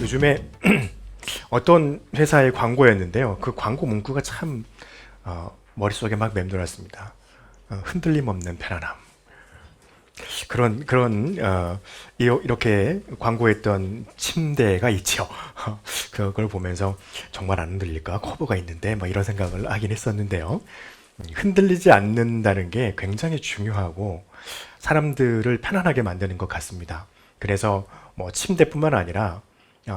요즘에 어떤 회사의 광고였는데요. 그 광고 문구가 참 머릿속에 막 맴돌았습니다. 흔들림 없는 편안함. 이렇게 광고했던 침대가 있죠. 그걸 보면서 정말 안 흔들릴까? 커브가 있는데 뭐 이런 생각을 하긴 했었는데요. 흔들리지 않는다는 게 굉장히 중요하고 사람들을 편안하게 만드는 것 같습니다. 그래서 뭐 침대뿐만 아니라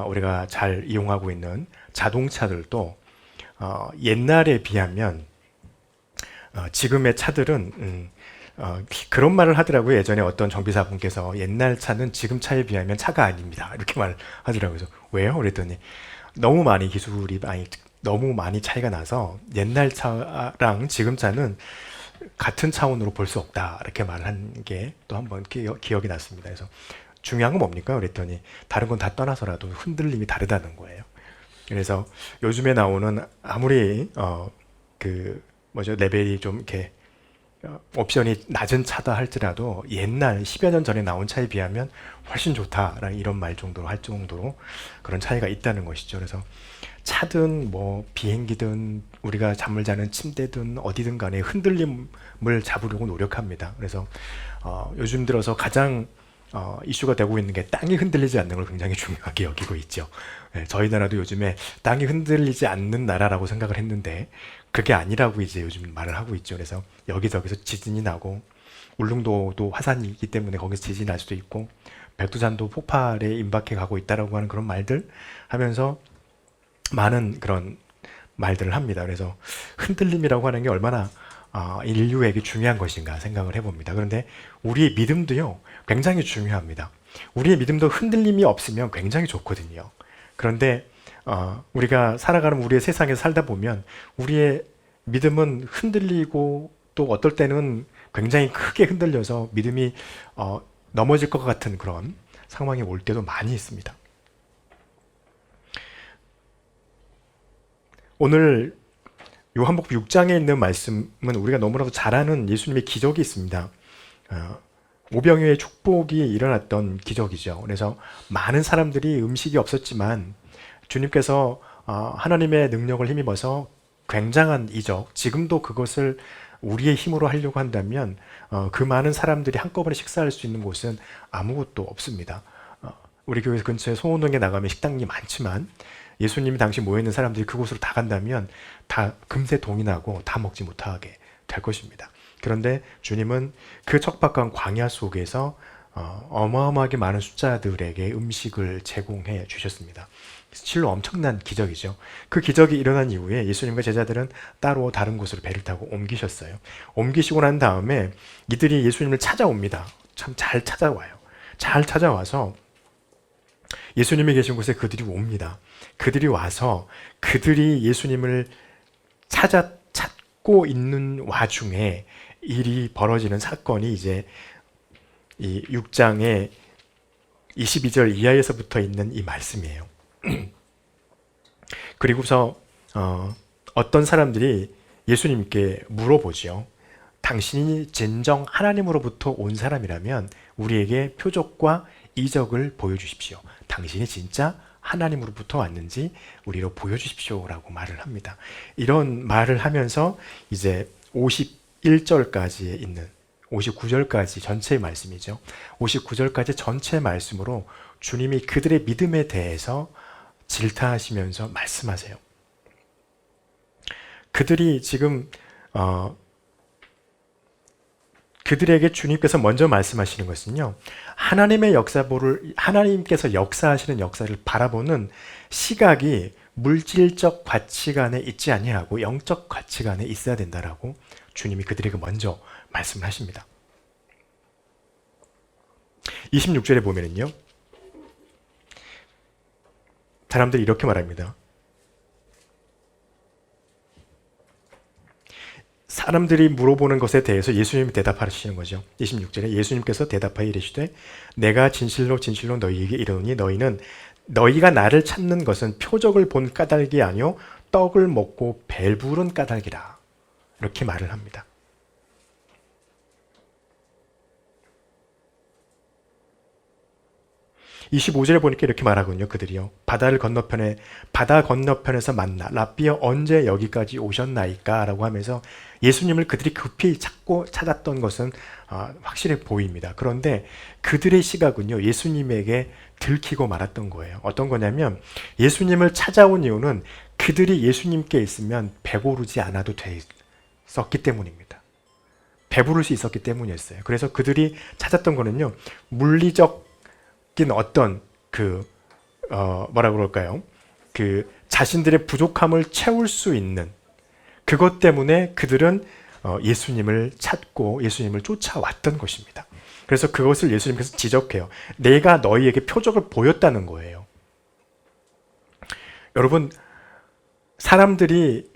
우리가 잘 이용하고 있는 자동차들도 옛날에 비하면 지금의 차들은 그런 말을 하더라고요. 예전에 어떤 정비사분께서 옛날 차는 지금 차에 비하면 차가 아닙니다. 이렇게 말하더라고요. 그래서 왜요? 그랬더니 너무 많이 차이가 나서 옛날 차랑 지금 차는 같은 차원으로 볼 수 없다. 이렇게 말을 한 게 또 한 번 기억이 났습니다. 그래서 중요한 건 뭡니까? 그랬더니 다른 건 다 떠나서라도 흔들림이 다르다는 거예요. 그래서 요즘에 나오는 아무리 그 뭐죠 레벨이 좀 이렇게 옵션이 낮은 차다 할지라도 옛날 10여 년 전에 나온 차에 비하면 훨씬 좋다라는 이런 말 정도로 할 정도로 그런 차이가 있다는 것이죠. 그래서 차든 뭐 비행기든 우리가 잠을 자는 침대든 어디든 간에 흔들림을 잡으려고 노력합니다. 그래서 요즘 들어서 가장 이슈가 되고 있는 게 땅이 흔들리지 않는 걸 굉장히 중요하게 여기고 있죠. 네, 저희 나라도 요즘에 땅이 흔들리지 않는 나라라고 생각을 했는데 그게 아니라고 이제 요즘 말을 하고 있죠. 그래서 여기저기서 지진이 나고 울릉도도 화산이 있기 때문에 거기서 지진이 날 수도 있고 백두산도 폭발에 임박해 가고 있다라고 하는 그런 말들 하면서 많은 그런 말들을 합니다. 그래서 흔들림이라고 하는 게 얼마나 인류에게 중요한 것인가 생각을 해봅니다. 그런데 우리의 믿음도요, 굉장히 중요합니다. 우리의 믿음도 흔들림이 없으면 굉장히 좋거든요. 그런데 우리가 살아가는 우리의 세상에 살다 보면 우리의 믿음은 흔들리고 또 어떨 때는 굉장히 크게 흔들려서 믿음이 넘어질 것 같은 그런 상황이 올 때도 많이 있습니다. 오늘 요한복음 6장에 있는 말씀은 우리가 너무나도 잘 아는 예수님의 기적이 있습니다. 오병이어의 축복이 일어났던 기적이죠. 그래서 많은 사람들이 음식이 없었지만 주님께서 하나님의 능력을 힘입어서 굉장한 이적, 지금도 그것을 우리의 힘으로 하려고 한다면 그 많은 사람들이 한꺼번에 식사할 수 있는 곳은 아무것도 없습니다. 우리 교회 근처에 송호동에 나가면 식당이 많지만 예수님이 당시 모여있는 사람들이 그곳으로 다 간다면 다 금세 동이 나고 다 먹지 못하게 될 것입니다. 그런데 주님은 그 척박한 광야 속에서 어마어마하게 많은 숫자들에게 음식을 제공해 주셨습니다. 실로 엄청난 기적이죠. 그 기적이 일어난 이후에 예수님과 제자들은 따로 다른 곳으로 배를 타고 옮기셨어요. 옮기시고 난 다음에 이들이 예수님을 찾아옵니다. 참 잘 찾아와요. 잘 찾아와서 예수님이 계신 곳에 그들이 옵니다. 그들이 와서 그들이 예수님을 찾고 있는 와중에 일이 벌어지는 사건이 이제 이 6장의 22절 이하에서부터 있는 이 말씀이에요. 그리고서 어떤 사람들이 예수님께 물어보죠. 당신이 진정 하나님으로부터 온 사람이라면 우리에게 표적과 이적을 보여주십시오. 당신이 진짜 하나님으로부터 왔는지 우리로 보여주십시오라고 말을 합니다. 이런 말을 하면서 이제 51절까지 있는 59절까지 전체의 말씀이죠. 59절까지 전체 말씀으로 주님이 그들의 믿음에 대해서 질타하시면서 말씀하세요. 그들이 지금 그들에게 주님께서 먼저 말씀하시는 것은요, 하나님께서 역사하시는 역사를 바라보는 시각이 물질적 가치관에 있지 아니하고 영적 가치관에 있어야 된다라고 주님이 그들에게 먼저 말씀을 하십니다. 26절에 보면은요, 사람들이 이렇게 말합니다. 사람들이 물어보는 것에 대해서 예수님이 대답하시는 거죠. 26절에 예수님께서 대답하여 이르시되 내가 진실로 진실로 너희에게 이르노니 너희가 나를 찾는 것은 표적을 본 까닭이 아니요 떡을 먹고 배부른 까닭이라. 이렇게 말을 합니다. 25절에 보니까 이렇게 말하군요. 그들이요. 바다 건너편에서 만나 랍비여 언제 여기까지 오셨나이까? 라고 하면서 예수님을 그들이 급히 찾았던 것은 확실해 보입니다. 그런데 그들의 시각은요. 예수님에게 들키고 말았던 거예요. 어떤 거냐면 예수님을 찾아온 이유는 그들이 예수님께 있으면 배고르지 않아도 됐었기 때문입니다. 배부를 수 있었기 때문이었어요. 그래서 그들이 찾았던 거는요. 물리적인 어떤 뭐라 그럴까요? 자신들의 부족함을 채울 수 있는 그것 때문에 그들은 예수님을 찾고 예수님을 쫓아왔던 것입니다. 그래서 그것을 예수님께서 지적해요. 내가 너희에게 표적을 보였다는 거예요. 여러분, 사람들이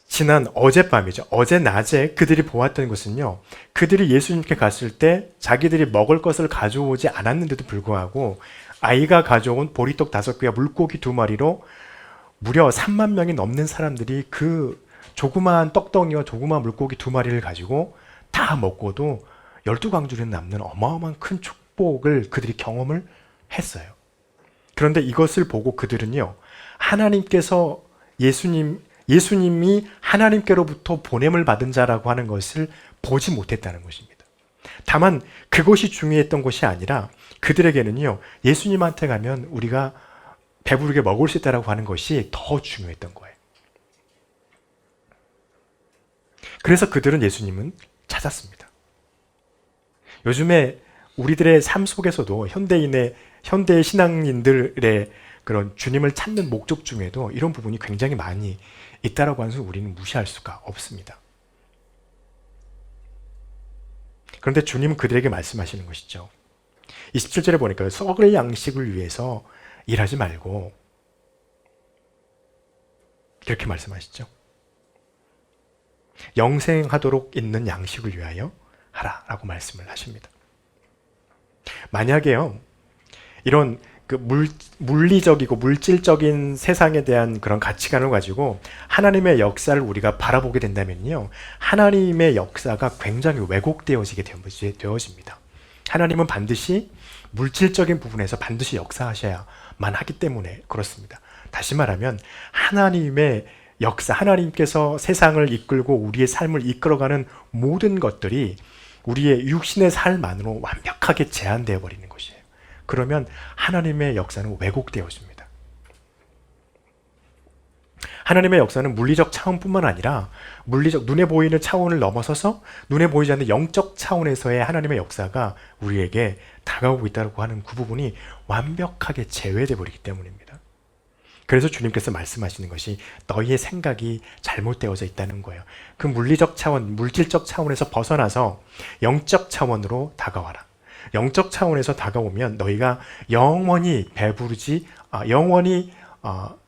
지난 어젯밤이죠. 어제 낮에 그들이 보았던 것은요. 그들이 예수님께 갔을 때 자기들이 먹을 것을 가져오지 않았는데도 불구하고 아이가 가져온 보리떡 5개와 물고기 2마리로 무려 3만 명이 넘는 사람들이 그 조그마한 떡덩이와 조그마한 물고기 2마리를 가지고 다 먹고도 12광주리는 남는 어마어마한 큰 축복을 그들이 경험을 했어요. 그런데 이것을 보고 그들은요. 하나님께서 예수님이 하나님께로부터 보냄을 받은 자라고 하는 것을 보지 못했다는 것입니다. 다만 그것이 중요했던 것이 아니라 그들에게는요. 예수님한테 가면 우리가 배부르게 먹을 수 있다라고 하는 것이 더 중요했던 거예요. 그래서 그들은 예수님은 찾았습니다. 요즘에 우리들의 삶 속에서도 현대의 신앙인들의 그런 주님을 찾는 목적 중에도 이런 부분이 굉장히 많이 있다라고 하는 것을 우리는 무시할 수가 없습니다. 그런데 주님은 그들에게 말씀하시는 것이죠. 27절에 보니까 썩을 양식을 위해서 일하지 말고 이렇게 말씀하시죠. 영생하도록 있는 양식을 위하여 하라라고 말씀을 하십니다. 만약에요, 이런 물리적이고 물질적인 세상에 대한 그런 가치관을 가지고 하나님의 역사를 우리가 바라보게 된다면요, 하나님의 역사가 굉장히 왜곡되어지게 되어집니다. 하나님은 반드시 물질적인 부분에서 반드시 역사하셔야만 하기 때문에 그렇습니다. 다시 말하면 하나님의 역사, 하나님께서 세상을 이끌고 우리의 삶을 이끌어가는 모든 것들이 우리의 육신의 삶 안으로 완벽하게 제한되어 버리는 것이에요. 그러면 하나님의 역사는 왜곡되어집니다. 하나님의 역사는 물리적 차원뿐만 아니라 물리적 눈에 보이는 차원을 넘어서서 눈에 보이지 않는 영적 차원에서의 하나님의 역사가 우리에게 다가오고 있다고 하는 그 부분이 완벽하게 제외되어 버리기 때문입니다. 그래서 주님께서 말씀하시는 것이 너희의 생각이 잘못되어져 있다는 거예요. 그 물리적 차원, 물질적 차원에서 벗어나서 영적 차원으로 다가와라. 영적 차원에서 다가오면 너희가 영원히 영원히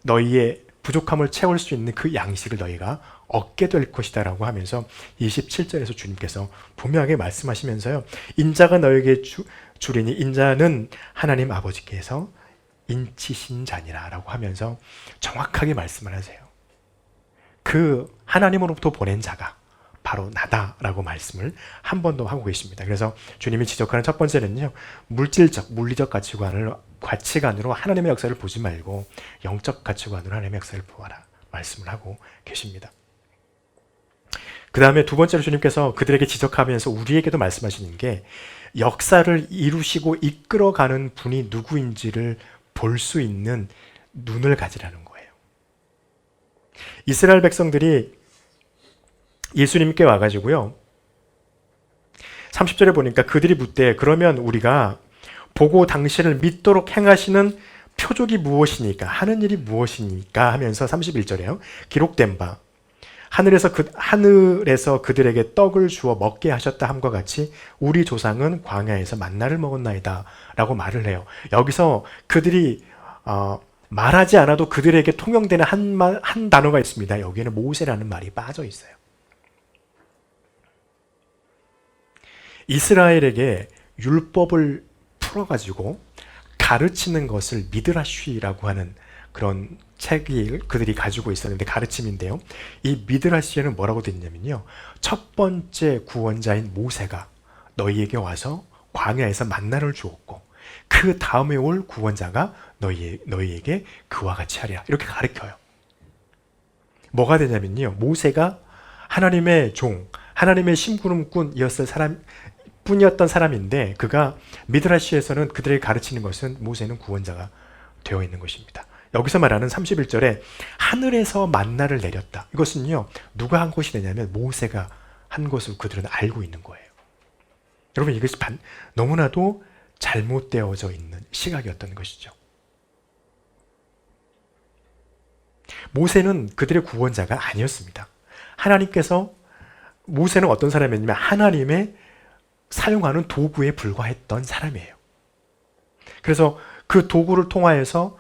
너희의 부족함을 채울 수 있는 그 양식을 너희가 얻게 될 것이다라고 하면서 27절에서 주님께서 분명하게 말씀하시면서요. 인자가 너에게 주리니 인자는 하나님 아버지께서 인치신 자니라 라고 하면서 정확하게 말씀을 하세요. 그 하나님으로부터 보낸 자가 바로 나다라고 말씀을 한 번 더 하고 계십니다. 그래서 주님이 지적하는 첫 번째는요, 물리적 가치관으로 하나님의 역사를 보지 말고 영적 가치관으로 하나님의 역사를 보아라 말씀을 하고 계십니다. 그 다음에 두 번째로 주님께서 그들에게 지적하면서 우리에게도 말씀하시는 게 역사를 이루시고 이끌어가는 분이 누구인지를 볼 수 있는 눈을 가지라는 거예요. 이스라엘 백성들이 예수님께 와가지고요, 30절에 보니까 그들이 묻되 그러면 우리가 보고 당신을 믿도록 행하시는 표적이 무엇이니까, 하는 일이 무엇이니까 하면서 31절에요. 기록된 바 하늘에서 그들에게 떡을 주어 먹게 하셨다 함과 같이 우리 조상은 광야에서 만나를 먹었나이다 라고 말을 해요. 여기서 그들이 말하지 않아도 그들에게 통용되는 한 단어가 있습니다. 여기에는 모세라는 말이 빠져 있어요. 이스라엘에게 율법을 풀어가지고 가르치는 것을 미드라쉬라고 하는 그런 책이 그들이 가지고 있었는데 가르침인데요. 이 미드라시에는 뭐라고 되어 있냐면요. 첫 번째 구원자인 모세가 너희에게 와서 광야에서 만나를 주었고 그 다음에 올 구원자가 너희에게 그와 같이 하리라. 이렇게 가르쳐요. 뭐가 되냐면요. 모세가 하나님의 종, 하나님의 심부름꾼이었을 뿐이었던 사람인데 그가 미드라시에서는 그들에게 가르치는 것은 모세는 구원자가 되어 있는 것입니다. 여기서 말하는 31절에 하늘에서 만나를 내렸다. 이것은요. 누가 한 것이 되냐면 모세가 한 것으로 그들은 알고 있는 거예요. 여러분 이것이 너무나도 잘못되어져 있는 시각이었던 것이죠. 모세는 그들의 구원자가 아니었습니다. 하나님께서 모세는 어떤 사람이었냐면 하나님의 사용하는 도구에 불과했던 사람이에요. 그래서 그 도구를 통하여서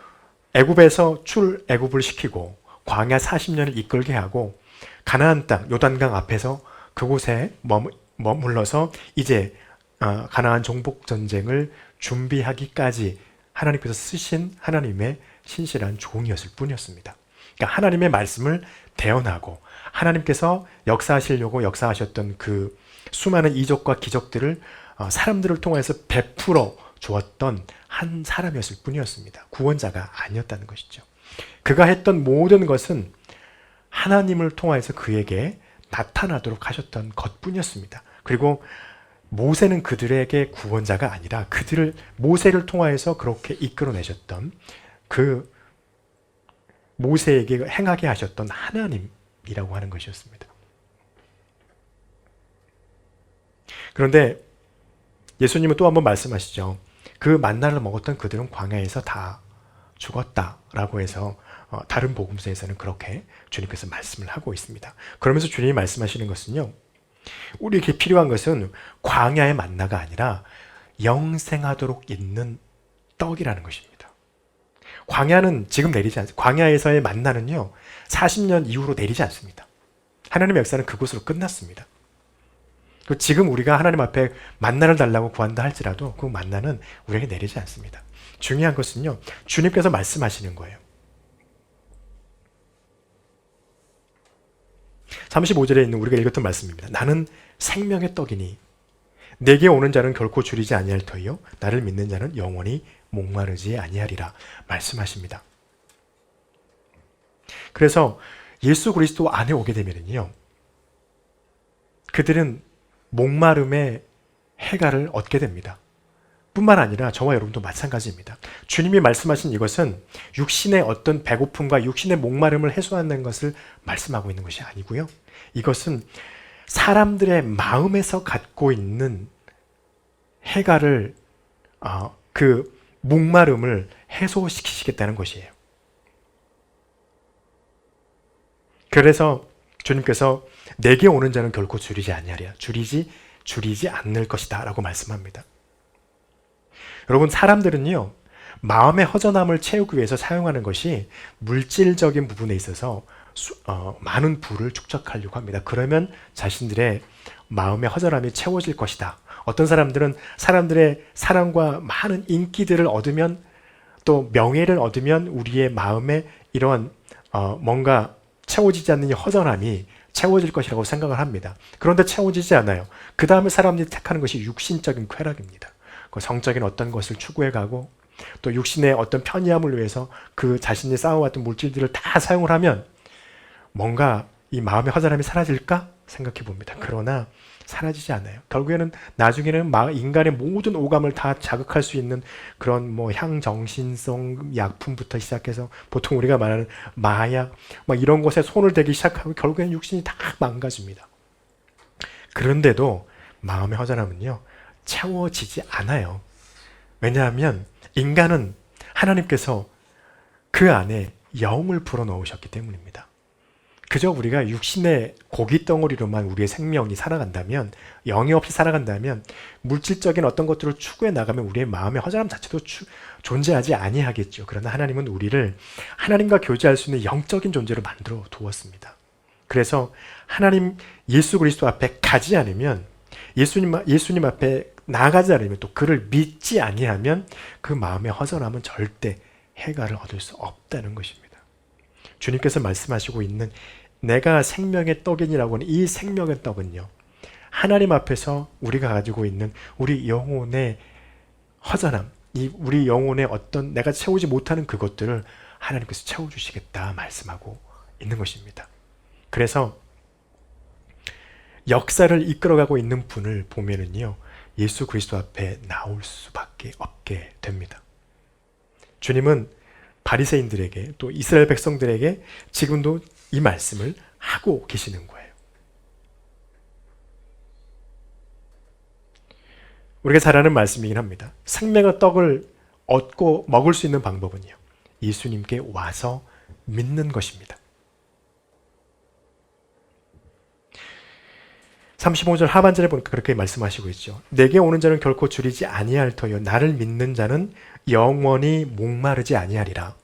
애굽에서 출애굽을 시키고 광야 40년을 이끌게 하고 가나안 땅 요단강 앞에서 그곳에 머물러서 이제 가나안 정복 전쟁을 준비하기까지 하나님께서 쓰신 하나님의 신실한 종이었을 뿐이었습니다. 그러니까 하나님의 말씀을 대언하고 하나님께서 역사하시려고 역사하셨던 그 수많은 이적과 기적들을 사람들을 통해서 베풀어 주었던 한 사람이었을 뿐이었습니다. 구원자가 아니었다는 것이죠. 그가 했던 모든 것은 하나님을 통해서 그에게 나타나도록 하셨던 것뿐이었습니다. 그리고 모세는 그들에게 구원자가 아니라 모세를 통하여서 그렇게 이끌어내셨던 그 모세에게 행하게 하셨던 하나님이라고 하는 것이었습니다. 그런데 예수님은 또 한번 말씀하시죠. 그 만나를 먹었던 그들은 광야에서 다 죽었다라고 해서 다른 복음서에서는 그렇게 주님께서 말씀을 하고 있습니다. 그러면서 주님이 말씀하시는 것은요. 우리에게 필요한 것은 광야의 만나가 아니라 영생하도록 있는 떡이라는 것입니다. 광야는 지금 내리지 않습니다. 광야에서의 만나는요. 40년 이후로 내리지 않습니다. 하나님의 역사는 그곳으로 끝났습니다. 지금 우리가 하나님 앞에 만나를 달라고 구한다 할지라도 그 만나는 우리에게 내리지 않습니다. 중요한 것은요. 주님께서 말씀하시는 거예요. 35절에 있는 우리가 읽었던 말씀입니다. 나는 생명의 떡이니 내게 오는 자는 결코 줄이지 아니할 터이요 나를 믿는 자는 영원히 목마르지 아니하리라 말씀하십니다. 그래서 예수 그리스도 안에 오게 되면요. 그들은 목마름의 해갈을 얻게 됩니다. 뿐만 아니라 저와 여러분도 마찬가지입니다. 주님이 말씀하신 이것은 육신의 어떤 배고픔과 육신의 목마름을 해소하는 것을 말씀하고 있는 것이 아니고요. 이것은 사람들의 마음에서 갖고 있는 해갈을 그 목마름을 해소시키시겠다는 것이에요. 그래서 주님께서 내게 오는 자는 결코 줄이지 아니하리라. 줄이지 않을 것이다 라고 말씀합니다. 여러분 사람들은요. 마음의 허전함을 채우기 위해서 사용하는 것이 물질적인 부분에 있어서 많은 부를 축적하려고 합니다. 그러면 자신들의 마음의 허전함이 채워질 것이다. 어떤 사람들은 사람들의 사랑과 많은 인기들을 얻으면 또 명예를 얻으면 우리의 마음에 이런 뭔가 채워지지 않는 이 허전함이 채워질 것이라고 생각을 합니다. 그런데 채워지지 않아요. 그 다음에 사람들이 택하는 것이 육신적인 쾌락입니다. 그 성적인 어떤 것을 추구해가고 또 육신의 어떤 편의함을 위해서 그 자신이 쌓아왔던 물질들을 다 사용을 하면 뭔가 이 마음의 허전함이 사라질까 생각해 봅니다. 그러나 사라지지 않아요. 결국에는 나중에는 인간의 모든 오감을 다 자극할 수 있는 그런 향정신성 약품부터 시작해서 보통 우리가 말하는 마약 이런 것에 손을 대기 시작하고 결국에는 육신이 다 망가집니다. 그런데도 마음의 허전함은요 채워지지 않아요. 왜냐하면 인간은 하나님께서 그 안에 영을 불어넣으셨기 때문입니다. 그저 우리가 육신의 고기 덩어리로만 우리의 생명이 살아간다면, 영이 없이 살아간다면 물질적인 어떤 것들을 추구해 나가면 우리의 마음의 허전함 자체도 존재하지 아니하겠죠. 그러나 하나님은 우리를 하나님과 교제할 수 있는 영적인 존재로 만들어 두었습니다. 그래서 하나님 예수 그리스도 앞에 가지 않으면, 예수님 앞에 나아가지 않으면, 또 그를 믿지 아니하면 그 마음의 허전함은 절대 해갈을 얻을 수 없다는 것입니다. 주님께서 말씀하시고 있는 내가 생명의 떡이니라고 하는 이 생명의 떡은요, 하나님 앞에서 우리가 가지고 있는 우리 영혼의 허전함, 이 우리 영혼의 어떤 내가 채우지 못하는 그것들을 하나님께서 채워주시겠다 말씀하고 있는 것입니다. 그래서 역사를 이끌어가고 있는 분을 보면은요, 예수 그리스도 앞에 나올 수밖에 없게 됩니다. 주님은 바리새인들에게 또 이스라엘 백성들에게 지금도 이 말씀을 하고 계시는 거예요. 우리가 잘 아는 말씀이긴 합니다. 생명의 떡을 얻고 먹을 수 있는 방법은요, 예수님께 와서 믿는 것입니다. 35절 하반절에 보니까 그렇게 말씀하시고 있죠. 내게 오는 자는 결코 줄이지 아니할 터요 나를 믿는 자는 영원히 목마르지 아니하리라.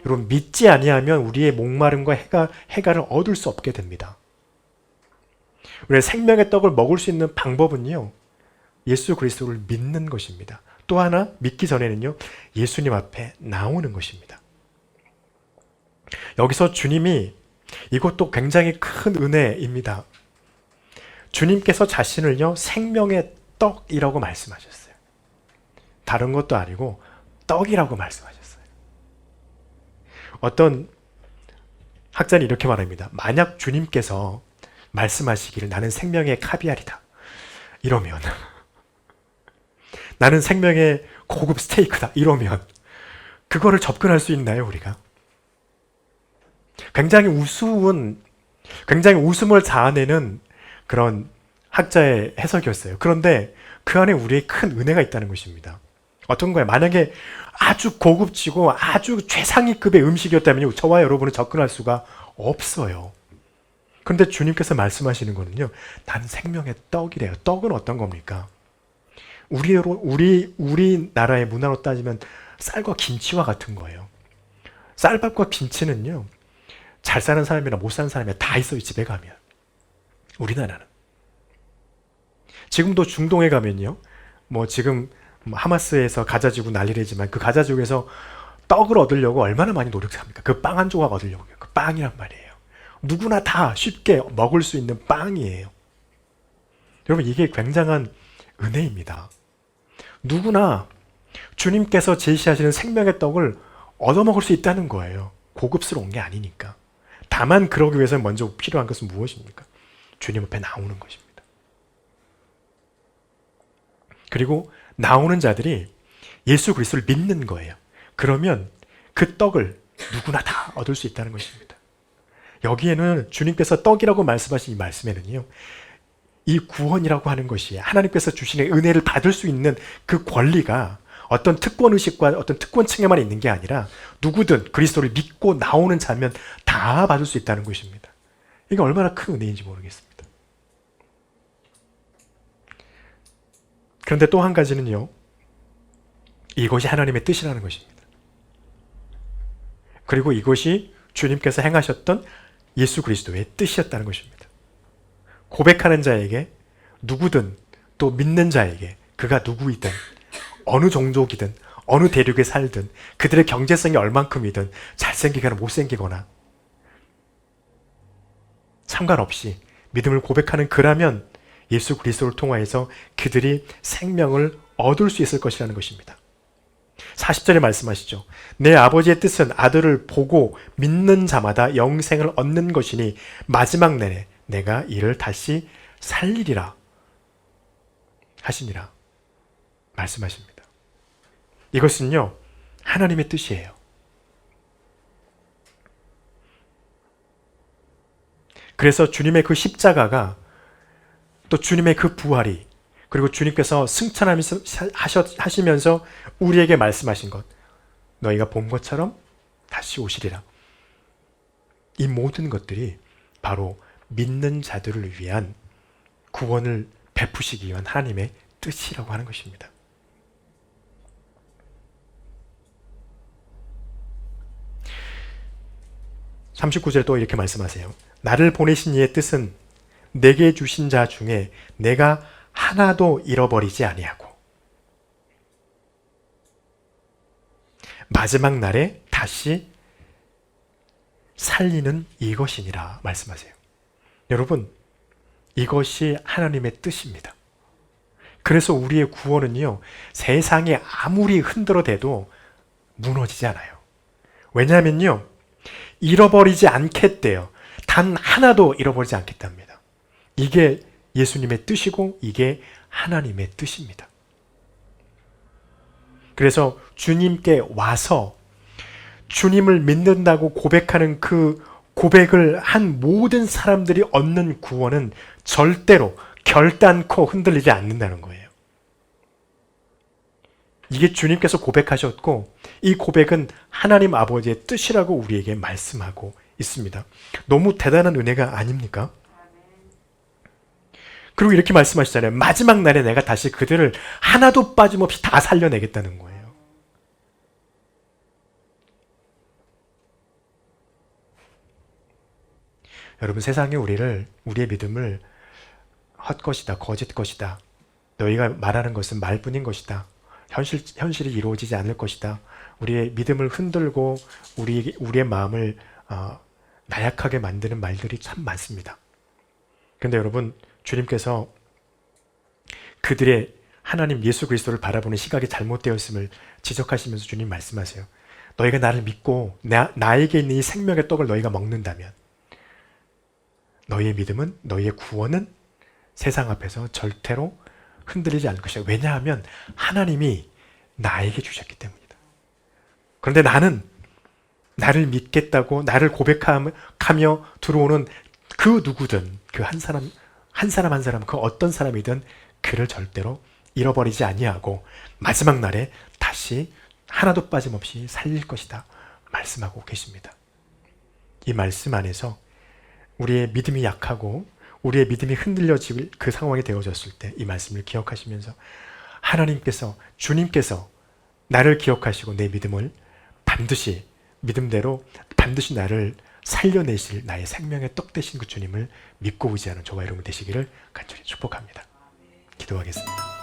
여러분, 믿지 아니하면 우리의 목마름과 해가를 얻을 수 없게 됩니다. 우리의 생명의 떡을 먹을 수 있는 방법은요, 예수 그리스도를 믿는 것입니다. 또 하나, 믿기 전에는요, 예수님 앞에 나오는 것입니다. 여기서 주님이, 이것도 굉장히 큰 은혜입니다. 주님께서 자신을요, 생명의 떡이라고 말씀하셨어요. 다른 것도 아니고 떡이라고 말씀하셨어요. 어떤 학자는 이렇게 말합니다. 만약 주님께서 말씀하시기를 나는 생명의 카비알이다, 이러면 나는 생명의 고급 스테이크다, 이러면 그거를 접근할 수 있나요, 우리가? 굉장히 웃음을 자아내는 그런 학자의 해석이었어요. 그런데 그 안에 우리의 큰 은혜가 있다는 것입니다. 어떤 거예요? 만약에 아주 고급지고 아주 최상위급의 음식이었다면 저와 여러분은 접근할 수가 없어요. 그런데 주님께서 말씀하시는 거는요, 난 생명의 떡이래요. 떡은 어떤 겁니까? 우리나라의 문화로 따지면 쌀과 김치와 같은 거예요. 쌀밥과 김치는요, 잘 사는 사람이나 못 사는 사람이 다 있어요, 집에 가면. 우리나라는. 지금도 중동에 가면요, 지금 하마스에서 가자지구 난리래지만 그 가자지구에서 떡을 얻으려고 얼마나 많이 노력합니까? 그 빵 한 조각 얻으려고요. 그 빵이란 말이에요. 누구나 다 쉽게 먹을 수 있는 빵이에요. 여러분, 이게 굉장한 은혜입니다. 누구나 주님께서 제시하시는 생명의 떡을 얻어먹을 수 있다는 거예요. 고급스러운 게 아니니까. 다만 그러기 위해서 먼저 필요한 것은 무엇입니까? 주님 앞에 나오는 것입니다. 그리고 나오는 자들이 예수 그리스도를 믿는 거예요. 그러면 그 떡을 누구나 다 얻을 수 있다는 것입니다. 여기에는 주님께서 떡이라고 말씀하신 이 말씀에는요, 이 구원이라고 하는 것이 하나님께서 주시는 은혜를 받을 수 있는 그 권리가 어떤 특권의식과 어떤 특권층에만 있는 게 아니라 누구든 그리스도를 믿고 나오는 자면 다 받을 수 있다는 것입니다. 이게 얼마나 큰 은혜인지 모르겠습니다. 그런데 또 한 가지는요, 이것이 하나님의 뜻이라는 것입니다. 그리고 이것이 주님께서 행하셨던 예수 그리스도의 뜻이었다는 것입니다. 고백하는 자에게, 누구든 또 믿는 자에게, 그가 누구이든 어느 종족이든 어느 대륙에 살든 그들의 경제성이 얼만큼이든 잘생기거나 못생기거나 상관없이 믿음을 고백하는 그라면 예수 그리스도를 통하여서 그들이 생명을 얻을 수 있을 것이라는 것입니다. 40절에 말씀하시죠. 내 아버지의 뜻은 아들을 보고 믿는 자마다 영생을 얻는 것이니 마지막 날에 내가 이를 다시 살리리라 하시니라 말씀하십니다. 이것은요, 하나님의 뜻이에요. 그래서 주님의 그 십자가가, 또 주님의 그 부활이, 그리고 주님께서 승천하시면서 우리에게 말씀하신 것, 너희가 본 것처럼 다시 오시리라. 이 모든 것들이 바로 믿는 자들을 위한 구원을 베푸시기 위한 하나님의 뜻이라고 하는 것입니다. (39절에) 또 이렇게 말씀하세요. 나를 보내신 이의 뜻은 내게 주신 자 중에 내가 하나도 잃어버리지 아니하고 마지막 날에 다시 살리는 이것이니라 말씀하세요. 여러분, 이것이 하나님의 뜻입니다. 그래서 우리의 구원은요, 세상이 아무리 흔들어대도 무너지지 않아요. 왜냐하면요, 잃어버리지 않겠대요. 단 하나도 잃어버리지 않겠답니다. 이게 예수님의 뜻이고 이게 하나님의 뜻입니다. 그래서 주님께 와서 주님을 믿는다고 고백하는 그 고백을 한 모든 사람들이 얻는 구원은 절대로 결단코 흔들리지 않는다는 거예요. 이게 주님께서 고백하셨고 이 고백은 하나님 아버지의 뜻이라고 우리에게 말씀하고 있습니다. 너무 대단한 은혜가 아닙니까? 그리고 이렇게 말씀하시잖아요. 마지막 날에 내가 다시 그들을 하나도 빠짐없이 다 살려내겠다는 거예요. 여러분, 세상이 우리의 믿음을 헛것이다, 거짓 것이다, 너희가 말하는 것은 말뿐인 것이다, 현실이 이루어지지 않을 것이다, 우리의 믿음을 흔들고 우리의 마음을 나약하게 만드는 말들이 참 많습니다. 그런데 여러분, 주님께서 그들의 하나님 예수 그리스도를 바라보는 시각이 잘못되었음을 지적하시면서 주님 말씀하세요. 너희가 나를 믿고 나에게 있는 이 생명의 떡을 너희가 먹는다면 너희의 믿음은, 너희의 구원은 세상 앞에서 절대로 흔들리지 않을 것이다. 왜냐하면 하나님이 나에게 주셨기 때문이다. 그런데 나를 믿겠다고 나를 고백하며 들어오는 그 누구든, 그 한 사람 그 어떤 사람이든 그를 절대로 잃어버리지 아니하고 마지막 날에 다시 하나도 빠짐없이 살릴 것이다 말씀하고 계십니다. 이 말씀 안에서 우리의 믿음이 약하고 우리의 믿음이 흔들려질 그 상황이 되어졌을 때 이 말씀을 기억하시면서 주님께서 나를 기억하시고 내 믿음을 믿음대로 반드시 나를 살려내실 나의 생명의 떡 되신 그 주님을 믿고 의지하는 저와 여러분 되시기를 간절히 축복합니다. 기도하겠습니다.